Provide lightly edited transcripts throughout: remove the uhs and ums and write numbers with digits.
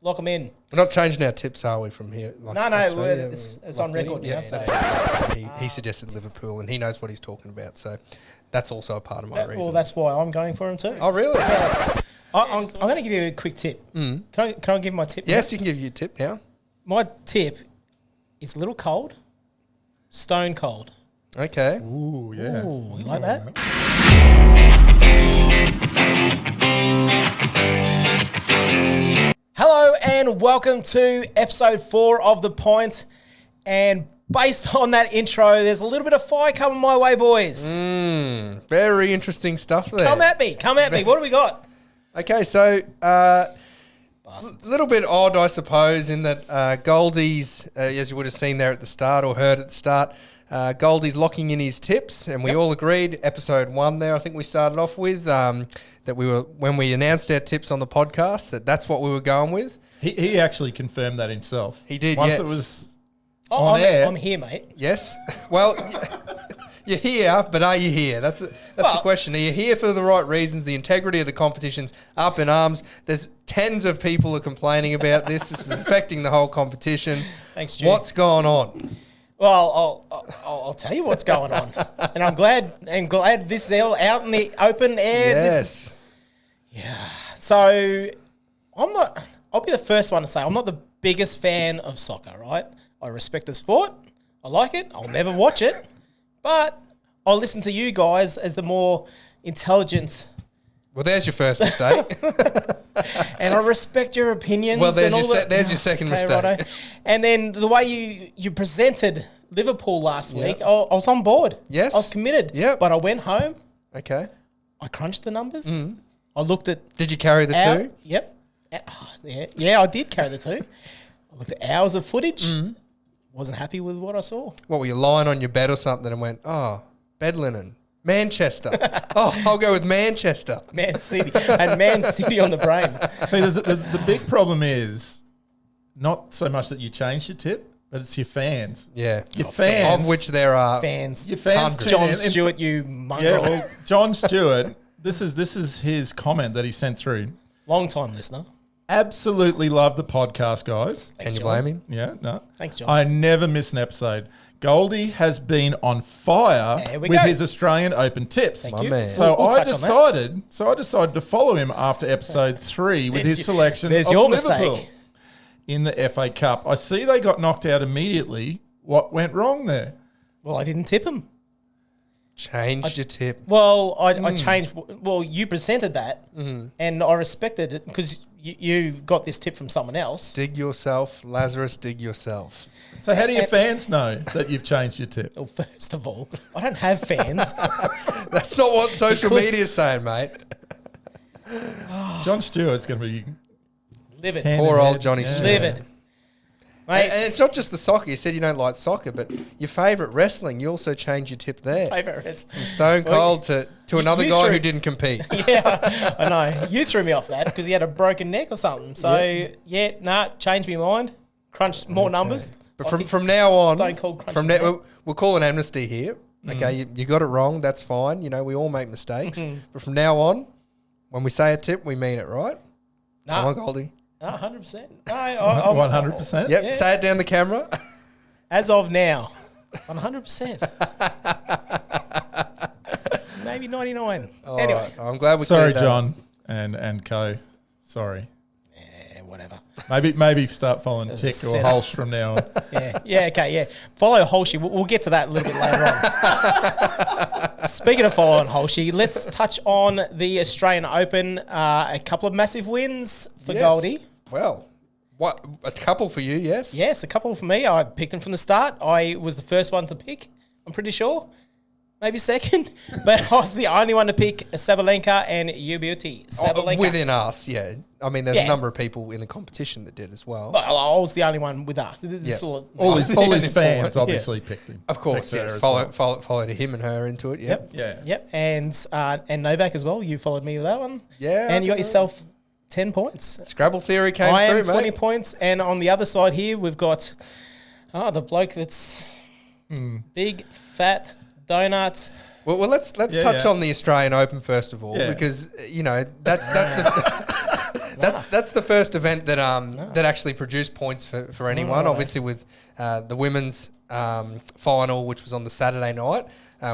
Lock them in. We're not changing our tips, are we, from here? No, it's on record now. So. He suggested Liverpool, and he knows what he's talking about. So that's also a part of my reason. Well, that's why I'm going for him too. Oh, really? Yeah. I'm going to give you a quick tip. Can I give my tip? Yes, now? you can give your tip now. My tip is a little cold, stone cold. Okay. Ooh, yeah. Ooh, you like that? Hello and welcome to episode 4 of The Pint. And based on that intro, there's a little bit of fire coming my way, boys. Very interesting stuff there. Come at me. What do we got? Okay, so a little bit odd, I suppose, in that Goldy's, as you would have seen there at the start or heard at the start, Goldy's locking in his tips, and we all agreed, episode 1 there, I think we started off with, that we were, when we announced our tips on the podcast, that's what we were going with. He actually confirmed that himself. He did, Once yes. it was on air. I'm here, mate. Yes. Well, you're here, but are you here? That's the question. Are you here for the right reasons? The integrity of the competition's up in arms. There's tens of people are complaining about this. This is affecting the whole competition. Thanks, Stu. What's going on? Well, I'll tell you what's going on, and I'm glad this is all out in the open air. Yes. So I'll be the first one to say I'm not the biggest fan of soccer, right? I respect the sport. I like it. I'll never watch it, but I'll listen to you guys as the more intelligent. Well, there's your first mistake. And I respect your opinions. Well, there's and your second mistake. Righto. And then the way you presented Liverpool last week, I was on board. Yes. I was committed. Yep. But I went home. Okay. I crunched the numbers. I looked at... Did you carry the two? Yep. Yeah, I did carry the two. I looked at hours of footage. Wasn't happy with what I saw. What, were you lying on your bed or something and went, oh, bed linen, Manchester. I'll go with Manchester. Man City. And Man City on the brain. See, the big problem is not so much that you changed your tip, but it's your fans. Yeah. Your fans. Of which there are Fans. Your fans. Hundreds. John Stewart, you mongrel. Yeah, well, John Stewart, this is his comment that he sent through. Long-time listener. Absolutely love the podcast, guys. Can you blame him? Yeah, no. Thanks, John. I never miss an episode. Goldie has been on fire There we with go. his Australian Open tips. Thank My you. man. So We'll I touch on that. decided to follow him after episode 3 with his selection there's of your Liverpool mistake. in the FA Cup. I see they got knocked out immediately. What went wrong there? Well, I didn't tip him. Changed your tip. Well, I changed. Well, you presented that, and I respected it because you got this tip from someone else. Dig yourself, Lazarus, dig yourself. So how do your fans know that you've changed your tip? Well, first of all, I don't have fans. That's not what social media's saying, mate. John Stewart's going to be Livid. hand Poor in old head. Johnny Yeah. Stewart. Livid. Mate, And it's not just the soccer. You said you don't like soccer, but your favourite wrestling, you also changed your tip there. favourite wrestler. From Stone Cold to another you guy threw- who didn't compete. Yeah, I know. You threw me off that because he had a broken neck or something. So, changed my mind. Crunched more numbers. But from now on, Stone Cold crunch from his neck. we'll call an amnesty here. Okay, you got it wrong. That's fine. You know, we all make mistakes. But from now on, when we say a tip, we mean it, right? Come on, Goldie. No, 100%. No, 100%? Yep, Yeah. say it down the camera. As of now, 100%. Maybe 99. Anyway, All right, I'm glad we Sorry, cleared that. John and co. Sorry. whatever. Maybe start following was Tick a or setup. Holsh from now on. Okay. Follow Holshy. We'll get to that a little bit later on. Speaking of following Holshy, let's touch on the Australian Open. A couple of massive wins for Yes. Goldy. Well, what a couple for you, yes? Yes, a couple for me. I picked him from the start. I was the first one to pick, I'm pretty sure. Maybe second. But I was the only one to pick Sabalenka and UBT. Sabalenka. Within us, yeah. I mean, there's Yeah. a number of people in the competition that did as well. Well, I was the only one with us. This Yeah. sort of- All his Yeah. fans obviously picked him. Of course, Picked her yes. as well. Followed him and her into it, yep. Yeah. Yep, and Novak as well. You followed me with that one. Yeah, And you I got dunno. yourself 10 points. Scrabble theory came I through, am 20 mate. points. And on the other side here, we've got the bloke that's big, fat, donut. Well, let's Yeah, touch yeah. on the Australian Open first of all, Yeah. because you know that's the That's the first event that that actually produced points for anyone. Obviously, with the women's final, which was on the Saturday night,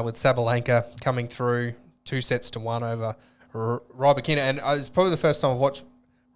with Sabalenka coming through 2-1 over Rybakina, and it's probably the first time I've watched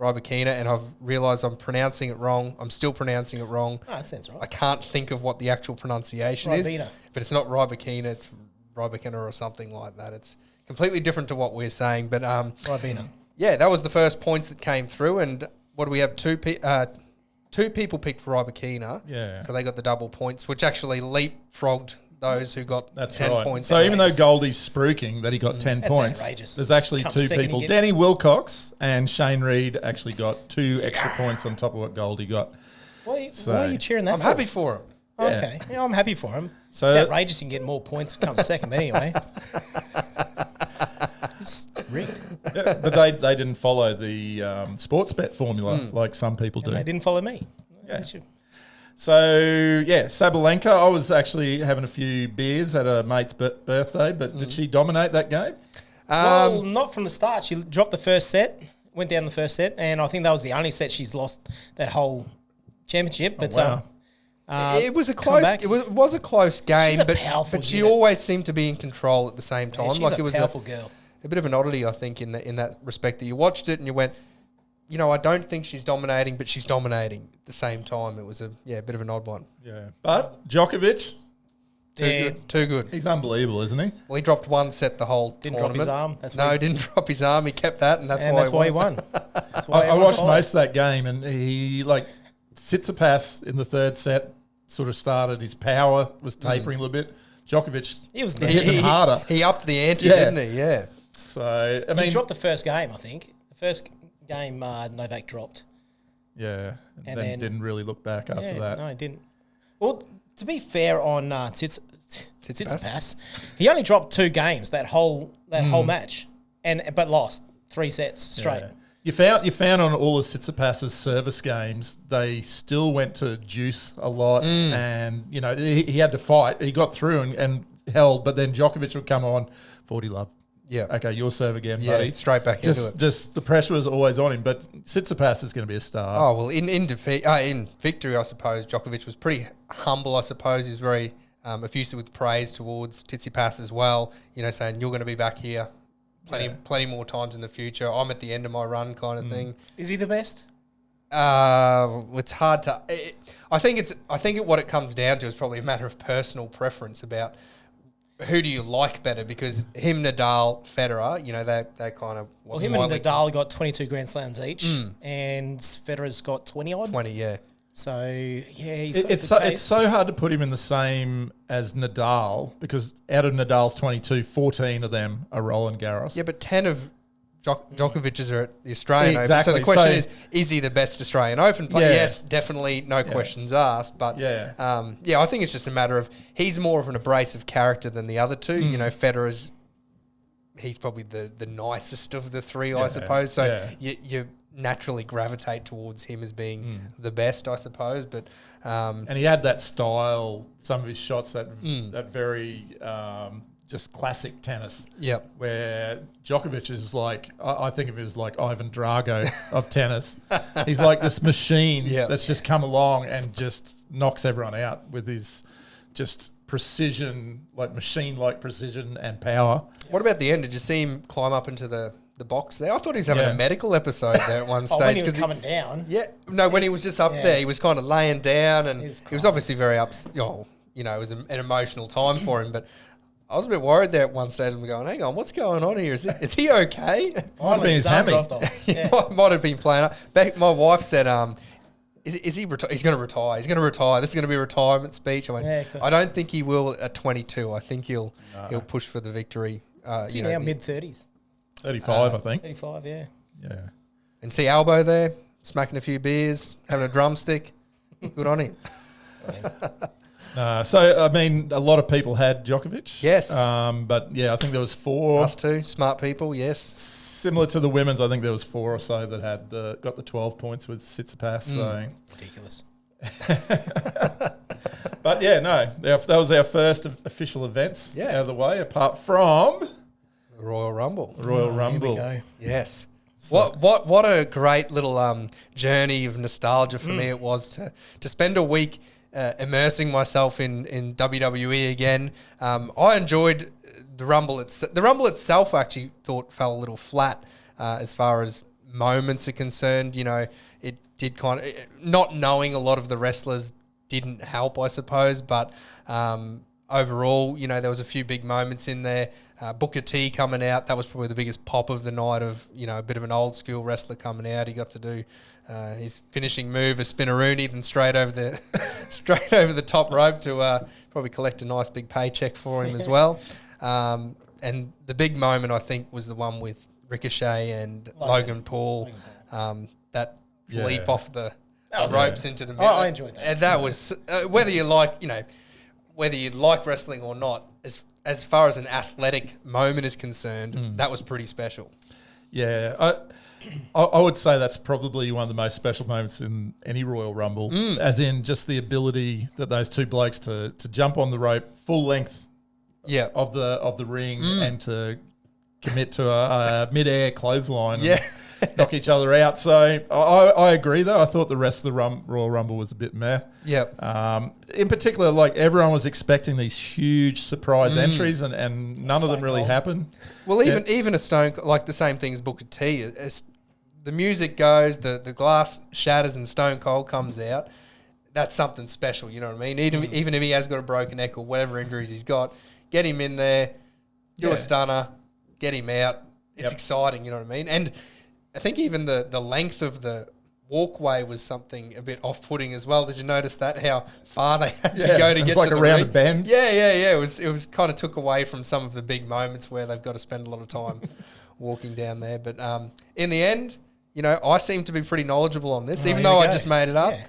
Rybakina, and I've realised I'm pronouncing it wrong. I'm still pronouncing it wrong. Oh, that sounds right. I can't think of what the actual pronunciation is, but it's not Rybakina, it's Rybakina or something like that. It's completely different to what we're saying, but Rybakina. yeah, that was the first points that came through, and what do we have? Two people picked Rybakina, Yeah. so they got the double points, which actually leapfrogged those who got 10 right. points. So even though Goldy's spruiking that he got 10 That's points, outrageous. there's actually Comes two second people. again. Danny Wilcox and Shane Reed actually got 2 extra points on top of what Goldy got. Why are you cheering that I'm for? happy for him. Okay. Yeah, I'm happy for him. So It's outrageous you can get more points come second, but anyway. It's rigged. Yeah, but they didn't follow the sports bet formula like some people do. And they didn't follow me. Yeah. They should- So, yeah, Sabalenka, I was actually having a few beers at a mate's birthday, but did she dominate that game? Well, not from the start. She dropped the first set, went down the first set, and I think that was the only set she's lost that whole championship. But wow. It was a come close. back. It was a close game, She's a but powerful she unit. always seemed to be in control at the same time. she's like a it was powerful girl. a bit of an oddity, I think, in that respect that you watched it and you went, you know, I don't think she's dominating, but she's dominating at the same time. It was a bit of an odd one. Yeah. But Djokovic, Too good. he's unbelievable, isn't he? Well, he dropped one set the whole Didn't drop tournament. his arm. That's No, why he didn't drop his arm. He kept that, and that's and why he won. That's why I everyone watched followed. most of that game, and he, Tsitsipas in the third set sort of started. His power was tapering a little bit. Djokovic He was was hitting him harder. He upped the ante, Yeah. didn't he? Yeah. So, I He mean... dropped the first game, I think. The first game Novak dropped. Yeah, And then then- didn't really look back after that. No, he didn't. Well, to be fair on Tsitsipas, he only dropped 2 games that whole match, but lost 3 sets straight. Yeah. You found on all of Tsitsipas's service games, they still went to juice a lot, and you know he had to fight. He got through and held, but then Djokovic would come on, 40 love. Yeah. Okay, your serve again, Yeah, buddy. straight back into it. Just the pressure was always on him, but Tsitsipas is going to be a star. Oh, well, in victory, I suppose, Djokovic was pretty humble, I suppose. He was very effusive with praise towards Tsitsipas as well, you know, saying, you're going to be back here plenty more times in the future. I'm at the end of my run kind of thing. Is he the best? It's hard to... I think what it comes down to is probably a matter of personal preference about who do you like better, because him, Nadal, Federer, you know, they kind of... Well, him and Nadal got 22 Grand Slams each, and Federer's got 20 odd. 20, yeah. So, yeah, he's got It's so hard to put him in the same as Nadal, because out of Nadal's 22, 14 of them are Roland Garros. Yeah, but 10 of Djokovic's are at the Australian Exactly. Open. So the question is he the best Australian Open player? Yeah. Yes, definitely, no questions asked. But I think it's just a matter of he's more of an abrasive character than the other two. You know, Federer's, he's probably the nicest of the three, I suppose. So you naturally gravitate towards him as being the best, I suppose. But and he had that style, some of his shots, that very just classic tennis. Yep. Where Djokovic is like, I think of him as like Ivan Drago of tennis. He's like this machine that's just come along and just knocks everyone out with his just precision, like machine-like precision and power. What about the end? Did you see him climb up into the box there? I thought he was having a medical episode there at one stage. when he was coming down. Yeah. No, when he was just up there, he was kind of laying down, and he was obviously very upset. You know, it was an emotional time for him, but I was a bit worried there at one stage. I'm going, hang on, what's going on here? Is he okay? Might have been his hammy. Might have been playing up. My wife said, is he he's going to retire. He's going to retire. This is going to be a retirement speech. I went, I don't think he will at 22. I think he'll push for the victory. Is he now mid-30s? 35, I think. 35, yeah. Yeah. And see Albo there, smacking a few beers, having a drumstick. Good on him. So, I mean, a lot of people had Djokovic. Yes. But, yeah, I think there was 4. Us too, smart people, yes. Similar to the women's, I think there was 4 or so that had got the 12 points with Tsitsipas. So. Ridiculous. But, yeah, no, that was our first official events out of the way, apart from... Royal Rumble. Royal Rumble. Here we go. Yes. So. What a great little journey of nostalgia for me it was to spend a week immersing myself in WWE again. I enjoyed the Rumble. The Rumble itself, I actually thought fell a little flat as far as moments are concerned. You know, it did kind of not knowing a lot of the wrestlers didn't help, I suppose, but overall, you know, there was a few big moments in there. Booker T coming out, that was probably the biggest pop of the night of, you know, a bit of an old school wrestler coming out. He got to do his finishing move, a spinneroonie, then straight over the top rope to probably collect a nice big paycheck for him as well. And the big moment, I think, was the one with Ricochet and Logan Paul. That leap off the ropes into the middle. I enjoyed that. And that was, whether you like wrestling or not, as far as an athletic moment is concerned, that was pretty special. Yeah, I would say that's probably one of the most special moments in any Royal Rumble, as in just the ability that those two blokes to jump on the rope full length of the ring and to commit to a mid-air clothesline and knock each other out. So I agree, though. I thought the rest of the Royal Rumble was a bit meh. Yep. In particular, like everyone was expecting these huge surprise entries, and none of them really happened. Well, even a Stone, like the same thing as Booker T, as the music goes, the glass shatters and Stone Cold comes out. That's something special, you know what I mean? Even if he has got a broken neck or whatever injuries he's got, get him in there, do a stunner, get him out. It's exciting, you know what I mean? And I think even the length of the walkway was something a bit off-putting as well. Did you notice that? How far they had to go to get like to the around ring? a bend. Yeah. It was kind of took away from some of the big moments where they've got to spend a lot of time walking down there. But in the end, you know, I seem to be pretty knowledgeable on this, even though I just made it up. Yeah.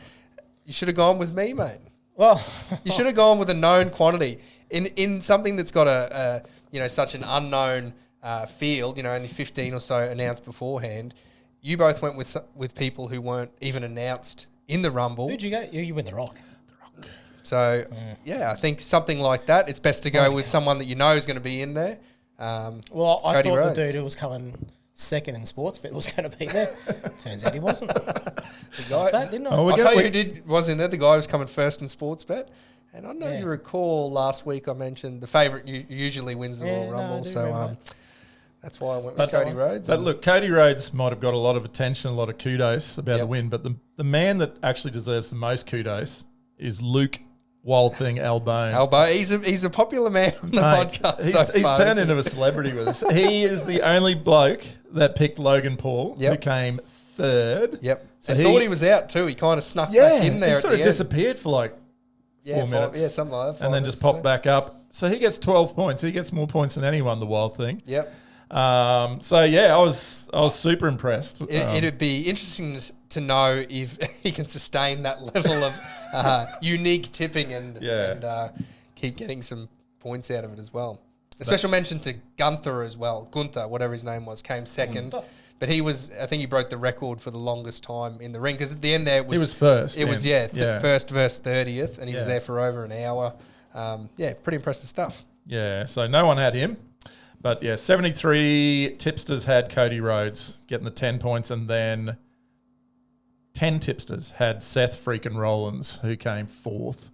You should have gone with me, mate. Well, you should have gone with a known quantity in something that's got a such an unknown field. You know, only 15 or so announced beforehand. You both went with people who weren't even announced in the Rumble. Who'd you go? You went The Rock. So, I think something like that, it's best to go with someone that you know is going to be in there. Well, I thought Rhodes. The dude who was coming second in sports bet was going to be there. Turns out he wasn't. Stop that, didn't I? I'll tell you who was in there. The guy who was coming first in sports bet. And I don't know if you recall last week I mentioned the favourite usually wins the Royal Rumble. So that's why I went with Cody Rhodes. But look, Cody Rhodes might have got a lot of attention, a lot of kudos about the win, but the man that actually deserves the most kudos is Luke Wild Thing Albone. He's a popular man on the podcast. He's turned into a celebrity with us. He is the only bloke that picked Logan Paul, who came third. Yep. So I thought he was out too. He kind of snuck back in there. He sort of disappeared for like 4 minutes. Yeah, something like that. And then just popped back up. So he gets 12 points. He gets more points than anyone, the Wild Thing. Yep. I was super impressed. It'd be interesting to know if he can sustain that level of unique tipping and keep getting some points out of it as well. A special mention to Gunther as well. Gunther, whatever his name was, came second. But I think he broke the record for the longest time in the ring because at the end there he was first. It was first versus 30th, and he was there for over an hour. Pretty impressive stuff. Yeah, so no one had him. But 73 tipsters had Cody Rhodes getting the 10 points, and then 10 tipsters had Seth freaking Rollins, who came fourth.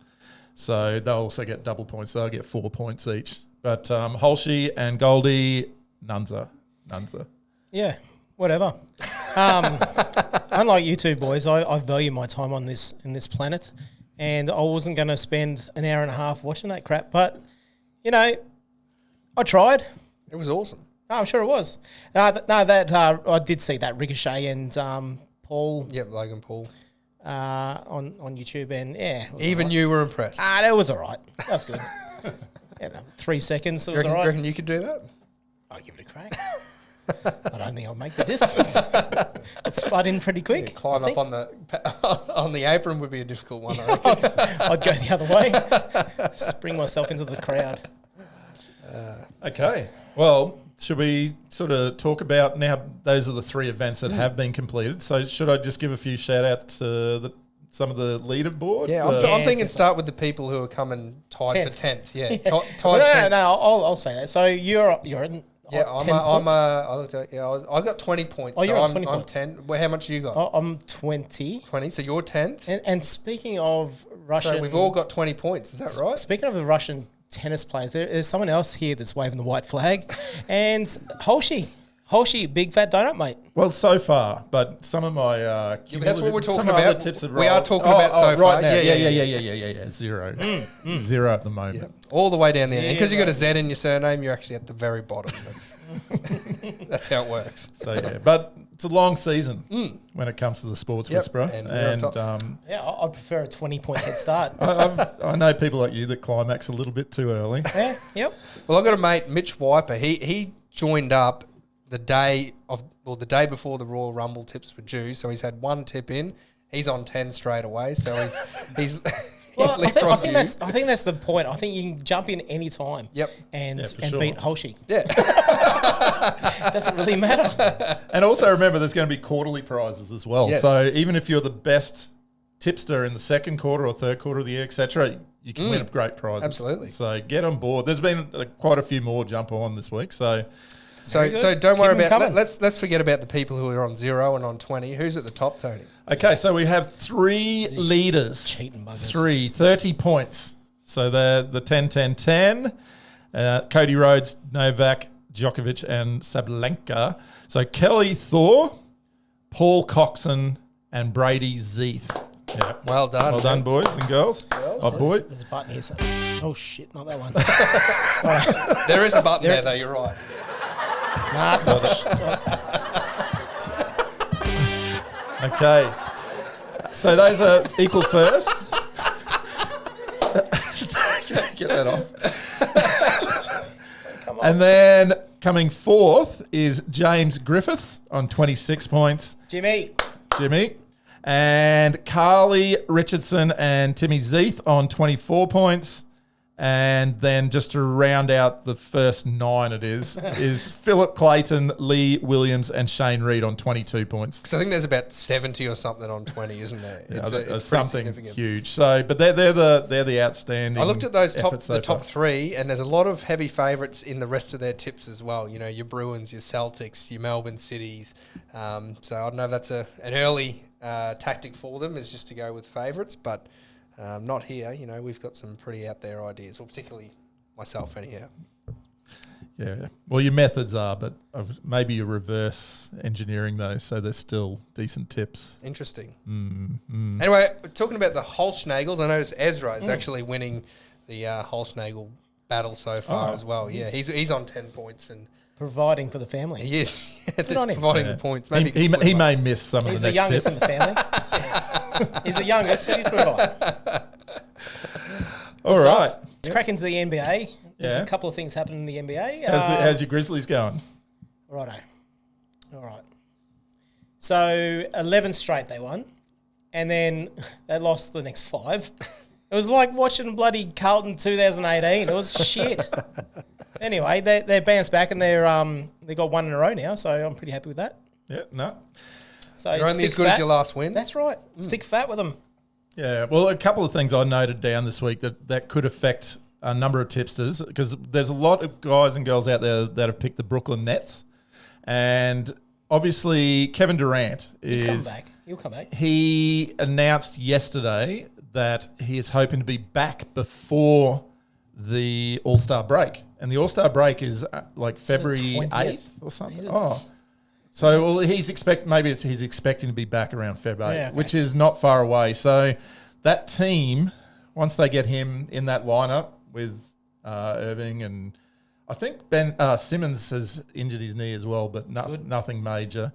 So they'll also get double points. They'll get 4 points each. But Holsey and Goldy, nunza. Yeah, whatever. Unlike you two boys, I value my time in this planet, and I wasn't going to spend an hour and a half watching that crap. But, you know, I tried. It was awesome. Oh, I'm sure it was. I did see that Ricochet and Paul. Yep, Logan Paul. On YouTube, and even you were impressed. That was all right. That was good. 3 seconds. It was all right. You reckon you could do that? I'll give it a crack. I don't think I'll make the distance. I'd spud in pretty quick. Climb up on the apron would be a difficult one. I reckon. I'd go the other way. Spring myself into the crowd. Okay. Well, should we sort of talk about now? Those are the 3 events that have been completed. So should I just give a few shout outs to some of the leaderboard? Yeah, I'm thinking start with the people who are coming tied for 10th. Yeah, tied 10th. No, I'll say that. So you're Yeah, 10 points? I looked at, I got 20 points. Oh, you're so on 20 I'm points. 10. Well, how much you got? I'm 20. 20. So you're 10th. And speaking of Russian... So we've all got 20 points. Is that right? Speaking of the Russian tennis players, there's someone else here that's waving the white flag. And Holshi, big fat donut, mate. Well, so far, but some of my that's what we're talking some about. Other tips have We are rolled. talking about so right far. now. Yeah. Zero. Zero at the moment. Yeah. All the way down there. And because you got a Z in your surname, you're actually at the very bottom. That's how it works. So yeah, but it's a long season when it comes to the sports whisperer, and I prefer a 20-point head start. I know people like you that climax a little bit too early. Yeah, yep. Well, I've got a mate, Mitch Wiper. He joined up the day before the Royal Rumble tips were due. So he's had one tip in. He's on 10 straight away. So he's Well, I think you. that's the point. I think you can jump in any time. Yep. And sure. beat Holshi. Yeah. It doesn't really matter. And also remember, there's going to be quarterly prizes as well. Yes. So even if you're the best tipster in the second quarter or third quarter of the year, etc., you can win great prizes. Absolutely. So get on board. There's been quite a few more jump on this week. So don't worry about coming. let's forget about the people who are on 0 and on 20. Who's at the top, Tony? okay, so we have 3 leaders. Cheating buggers. 30 points. So they're the 10-10-10. Cody Rhodes, Novak, Djokovic, and Sabalenka. So Kelly THOR, Paul Coxon, and Brady Zeeth. Yeah. Well done. Well done, boys and girls. Oh, boy. There's a button here. Oh, shit, not that one. There is a button there, though. You're right. Okay. So those are equal first. Get that off. Come on. And then coming fourth is James Griffiths on 26 points. Jimmy. And Carly Richardson and Timmy Zeeth on 24 points. And then just to round out the first 9 is Philip Clayton, Lee Williams, and Shane Reed on 22 points. So I think there's about 70 or something on 20, isn't there? It's something huge. So, but they're the outstanding. I looked at those top 3, and there's a lot of heavy favourites in the rest of their tips as well. You know, your Bruins, your Celtics, your Melbourne Cities. So I don't know if that's an early tactic for them, is just to go with favourites, but. Not here. You know, we've got some pretty out there ideas, well, particularly myself anyhow. Yeah. Well, your methods are, but maybe you're reverse engineering those, so they're still decent tips. Interesting. Anyway, talking about the Holschnagels, I noticed Ezra is actually winning the Holschnagel battle so far as well. Yeah, he's on 10 points and providing for the family. He is. On him. Providing the points. Maybe he may miss some of the next tips. He's the youngest in the family. He's the youngest, but he's providing. All right. Let's crack into the NBA. There's Yeah. a couple of things happening in the NBA. How's your Grizzlies going? Righto. All right. So 11 straight they won, and then they lost the next 5. It was like watching bloody Carlton 2018. It was shit. Anyway, they bounced back and they got 1 in a row now, so I'm pretty happy with that. Yeah, no. So you're only as good as your last win. That's right. Stick fat with them. Yeah, well, a couple of things I noted down this week that could affect a number of tipsters, because there's a lot of guys and girls out there that have picked the Brooklyn Nets, and obviously Kevin Durant is He's coming back. He'll come back. He announced yesterday that he is hoping to be back before the All-Star break, and the All-Star break is like February 8th or something. So well, he's expecting to be back around February, which is not far away. So that team, once they get him in that lineup with Irving, and I think Ben Simmons has injured his knee as well, but nothing major.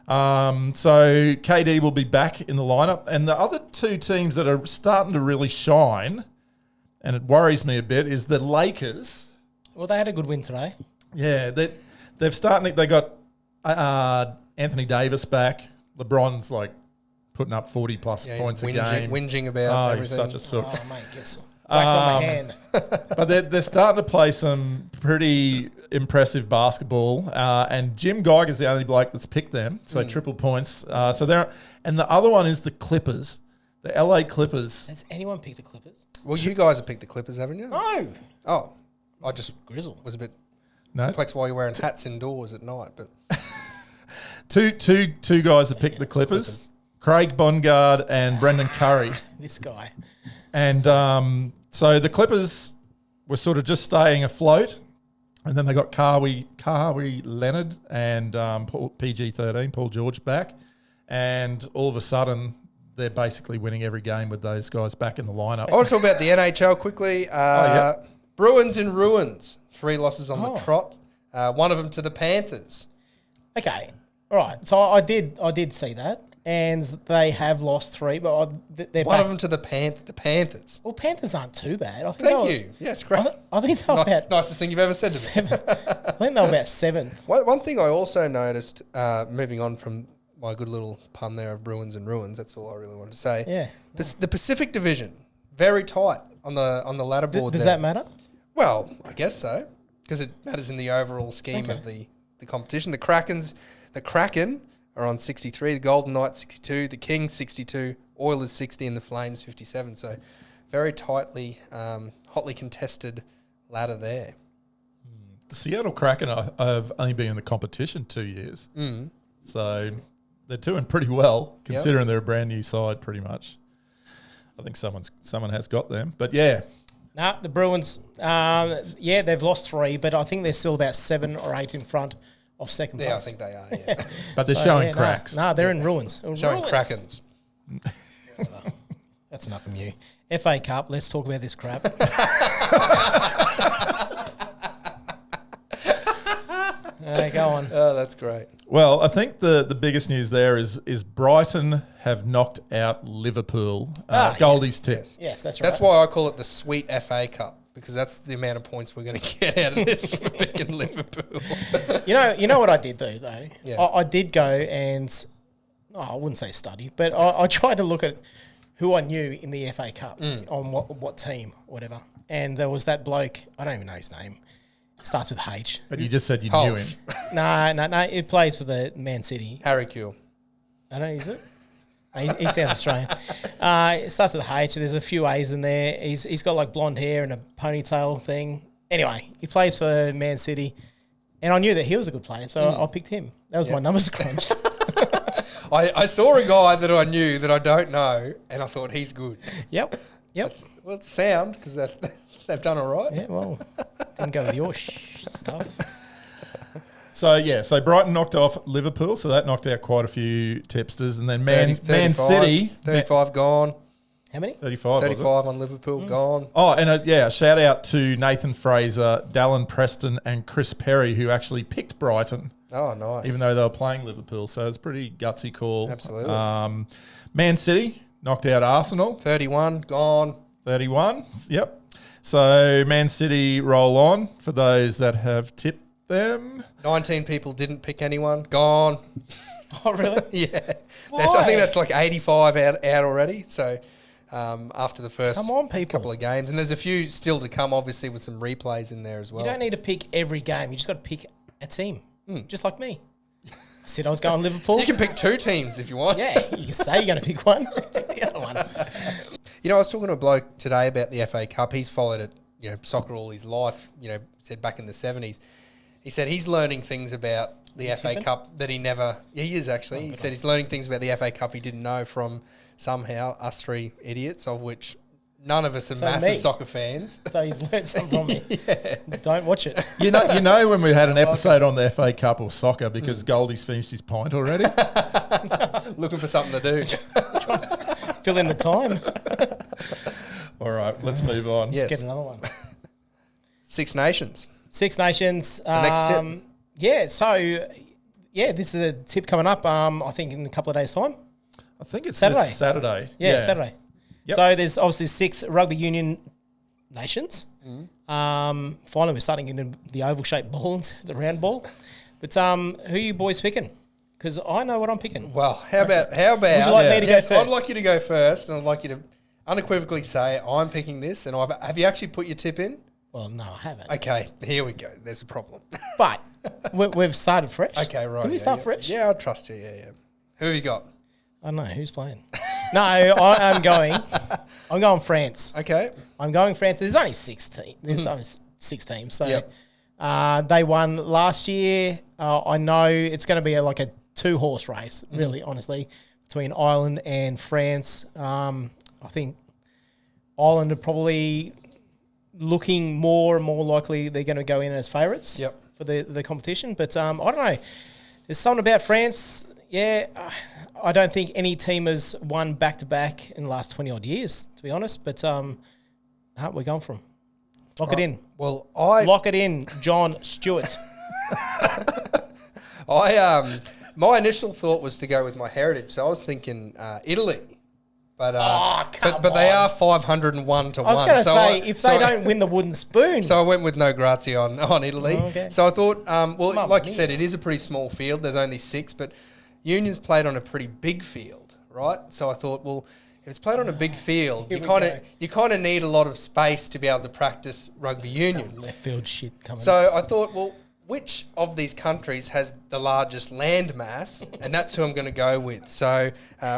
So KD will be back in the lineup, and the other 2 teams that are starting to really shine, and it worries me a bit, is the Lakers. Well, they had a good win today. Yeah, they got Anthony Davis back. LeBron's like putting up 40-plus points a game. Whinging about everything. He's such a sook. Oh, mate, gets whacked on the hand. But they're starting to play some pretty impressive basketball. And Jim Geiger's the only bloke that's picked them, so triple points. And the other one is the Clippers, the LA Clippers. Has anyone picked the Clippers? Well, you guys have picked the Clippers, haven't you? No. Oh, I just Grizzle was a bit No. Complex while you're wearing hats indoors at night. But Two guys that picked the Clippers. Craig Bongard and Brendan Curry. This guy. And so the Clippers were sort of just staying afloat. And then they got Kawhi Leonard and PG-13, Paul George back. And all of a sudden, they're basically winning every game with those guys back in the lineup. I want to talk about the NHL quickly. Bruins in ruins. 3 losses on the trot. One of them to the Panthers. Okay. All right. So I did see that. And they have lost 3, but they're One back. of them to the Panthers. Well, Panthers aren't too bad. I think Thank you. Yes, great. I think they're about Nicest thing you've ever said to me. 7. I think they're about 7th. One thing I also noticed, moving on from my good little pun there of Bruins and ruins, that's all I really wanted to say. Yeah. The Pacific Division, very tight on the ladder board. Does there. that matter? Well, I guess so, because it matters in the overall scheme of the competition. The Kraken are on 63, the Golden Knights 62, the Kings 62, Oilers 60, and the Flames 57. So very tightly, hotly contested ladder there. The Seattle Kraken have only been in the competition 2 years. So they're doing pretty well, considering they're a brand new side pretty much. I think someone has got them. But yeah. No, the Bruins, they've lost 3, but I think they're still about 7 or 8 in front of second place. Yeah, I think they are, yeah. But they're showing cracks. No, they're in ruins. Showing Krakens. That's enough from you. FA Cup, let's talk about this crap. Go on. Oh, that's great. Well, I think the biggest news there is Brighton have knocked out Liverpool. Goldy's tip. Yes, that's right. That's why I call it the sweet FA Cup, because that's the amount of points we're going to get out of this for picking Liverpool. You know what I did do, though? Yeah. I did go and, I wouldn't say study, but I tried to look at who I knew in the FA Cup, on what team, whatever. And there was that bloke, I don't even know his name, starts with H. But you just said you knew him. No, it plays for the Man City. Harry Kuehl. I don't know, is it? He sounds Australian. It starts with H. There's a few A's in there. He's got like blonde hair and a ponytail thing. Anyway, he plays for Man City, and I knew that he was a good player, so I picked him. That was my numbers crunched. I saw a guy that I knew that I don't know, and I thought he's good. Yep. It's sound, because they've done all right. Yeah, well, didn't go with your stuff. So Brighton knocked off Liverpool, so that knocked out quite a few tipsters. And then Man 35, City. 35 gone. How many? 35, 35 on Liverpool, gone. Oh, and a shout out to Nathan Fraser, Dallin Preston, and Chris Perry, who actually picked Brighton. Oh, nice. Even though they were playing Liverpool, so it's a pretty gutsy call. Absolutely. Man City knocked out Arsenal. 31, gone. 31, yep. So Man City roll on for those that have tipped them. 19 people didn't pick anyone, gone. Oh, really? Yeah. Why? I think that's like 85 out already. So after the first couple of games. And there's a few still to come, obviously, with some replays in there as well. You don't need to pick every game. You just got to pick a team, just like me. I said I was going Liverpool. You can pick 2 teams if you want. Yeah, you can say you're going to pick one, pick the other one. You know, I was talking to a bloke today about the FA Cup. He's followed it, soccer all his life, said back in the 70s. He said he's learning things about the FA Cup that he never... Yeah, he is actually. He said he's learning things about the FA Cup he didn't know from somehow us 3 idiots, of which none of us are massive soccer fans. So he's learned something from me. Yeah. Don't watch it. You know when we had an episode on the FA Cup or soccer because Goldy's finished his pint already? Looking for something to do. Fill in the time. All right, let's move on. Yes. Let's get another one. Six Nations. Six Nations. The next tip. Yeah, so, this is a tip coming up, I think in a couple of days' time. I think it's Saturday. this Saturday. Yeah, Saturday. Yep. So there's obviously 6 rugby union nations. Finally, we're starting into the oval-shaped ball instead of the round ball. But who are you boys picking? Because I know what I'm picking. Well, how about? Would you like me to go first? I'd like you to go first, and I'd like you to unequivocally say I'm picking this. And have you actually put your tip in? Well, no, I haven't. Okay, here we go. There's a problem. But we've started fresh. Okay, right. Can we start fresh? Yeah, I trust you. Yeah. Who have you got? I don't know. Who's playing? No, I'm going France. Okay. I'm going France. There's only 6 teams. There's only 6 teams. So They won last year. I know it's going to be like a 2-horse race, really, honestly, between Ireland and France. I think Ireland are probably looking more and more likely they're going to go in as favourites for the competition. But I don't know. There's something about France. Yeah, I don't think any team has won back-to-back in the last 20-odd years, to be honest. But we're going for them. Lock it in. Well, Lock it in, John Stewart. My initial thought was to go with my heritage, so I was thinking Italy. But but they are 501 to 1. I was going to say, if they don't win the wooden spoon. So I went with no grazie on Italy. Oh, okay. So I thought, like you said, it is a pretty small field. There's only 6, but Union's played on a pretty big field, right? So I thought, well, if it's played on a big field, you kind of need a lot of space to be able to practice rugby union. Left field shit coming. So I thought, well, which of these countries has the largest land mass? And that's who I'm going to go with. So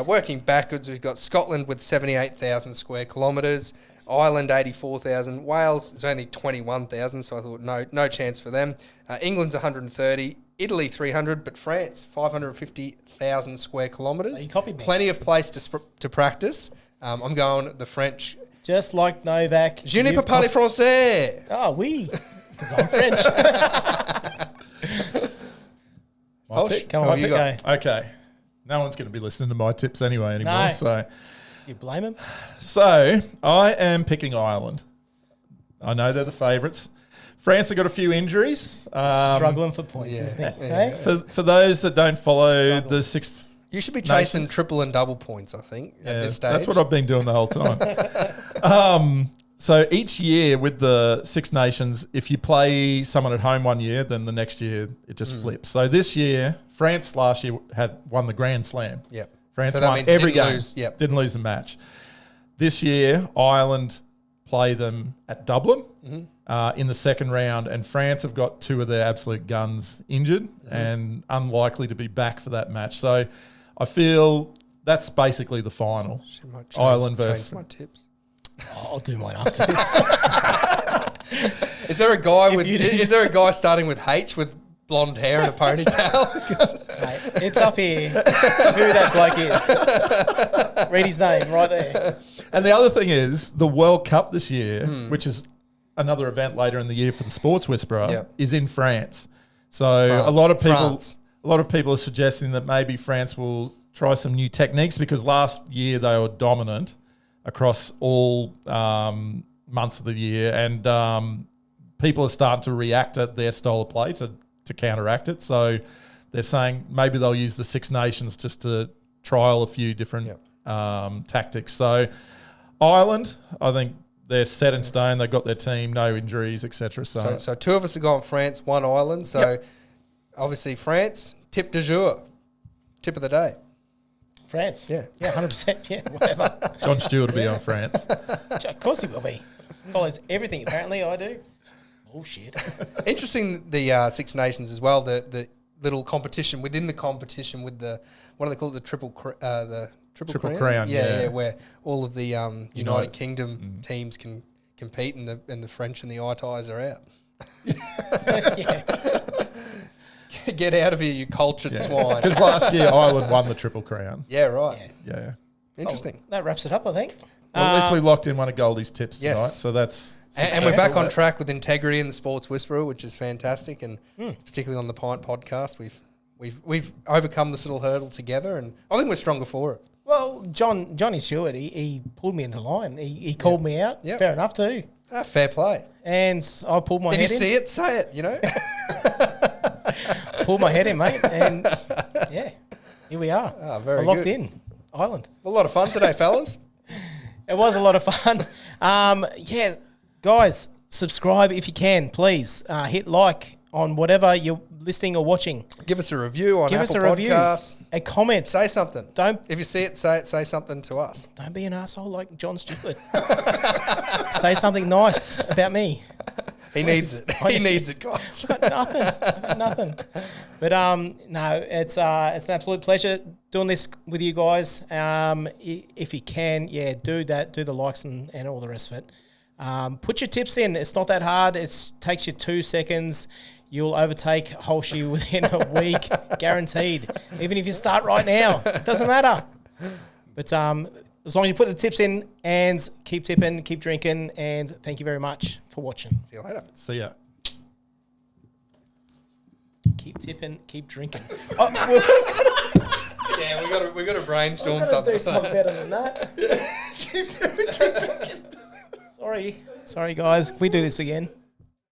working backwards, we've got Scotland with 78,000 square kilometres, Ireland 84,000, Wales is only 21,000, so I thought no chance for them. England's 130, Italy 300, but France 550,000 square kilometres. So you copied me. Plenty of place to practice. I'm going the French. Just like Novak. Je ne peux parler français. Oh, oui. Because I'm French. Come on, you go. Okay. No one's going to be listening to my tips anyway anymore. No. So You blame him? So I am picking Ireland. I know they're the favourites. France have got a few injuries. Struggling for points, isn't he? Yeah. Hey? For those that don't follow the Six You should be chasing Nations. triple and double points, I think, at this stage. That's what I've been doing the whole time. So each year with the Six Nations, if you play someone at home one year, then the next year it just flips. So this year, France last year had won the Grand Slam. Yep. France So that won means every didn't game. lose. Yep. Didn't lose the match. This year, Ireland play them at Dublin in the second round, and France have got 2 of their absolute guns injured and unlikely to be back for that match. So I feel that's basically the final. Ireland versus my tips. I'll do mine after this. Is there a guy is there a guy starting with H with blonde hair and a ponytail? Mate, it's up here who that bloke is. Read his name right there. And the other thing is the World Cup this year, which is another event later in the year for the Sports Whisperer, is in France. So a lot of people are suggesting that maybe France will try some new techniques because last year they were dominant across all months of the year, and people are starting to react at their style of play to counteract it. So they're saying maybe they'll use the Six Nations just to trial a few different tactics. So Ireland, I think they're set in stone. They've got their team, no injuries, etc. So 2 of us have gone France, 1 Ireland. So obviously France, tip du jour, tip of the day. France. Yeah. Yeah, 100%. Yeah, whatever. John Stewart will be on France. Of course he will be. Follows everything, apparently, I do. Bullshit. Interesting, the Six Nations as well, the little competition within the competition with the, what do they call it, the triple crown? Yeah, where all of the United Kingdom teams can compete and the French and the Itais are out. Yeah. Get out of here, you cultured swine. Because last year Ireland won the Triple Crown. Yeah, right. Yeah. Interesting. That wraps it up, I think. Well, at least we locked in one of Goldie's tips tonight, Yes. so that's And we're back on track with integrity in the Sports Whisperer, which is fantastic, and particularly on the Pint podcast, we've overcome this little hurdle together, and I think we're stronger for it. Well, Johnny Stewart, he pulled me into line. He called me out. Yep. Fair enough, too. Fair play. And I pulled my If head you in. see it, say it, you know. Pulled my head in, mate. And, yeah, here we are. Very I locked good. in. Ireland. A lot of fun today, fellas. It was a lot of fun. Yeah, guys, subscribe if you can, please. Hit like on whatever you're listening or watching. Give us a review on Give Apple us a review. Podcasts. A comment. Say something. Don't If you see it, say something to us. Don't be an asshole like John Stewart. Say something nice about me. He needs it. He needs it, guys. Nothing. But no, it's an absolute pleasure doing this with you guys. If you can, do that. Do the likes and all the rest of it. Put your tips in. It's not that hard. It takes you 2 seconds. You'll overtake Holshy within a week, guaranteed. Even if you start right now, it doesn't matter. But as long as you put the tips in, and keep tipping, keep drinking, and thank you very much for watching. See you later. See ya. Keep tipping, keep drinking. Yeah, we got to brainstorm We've got to do something better than that. Keep tipping, keep drinking. Sorry, guys. Can we do this again?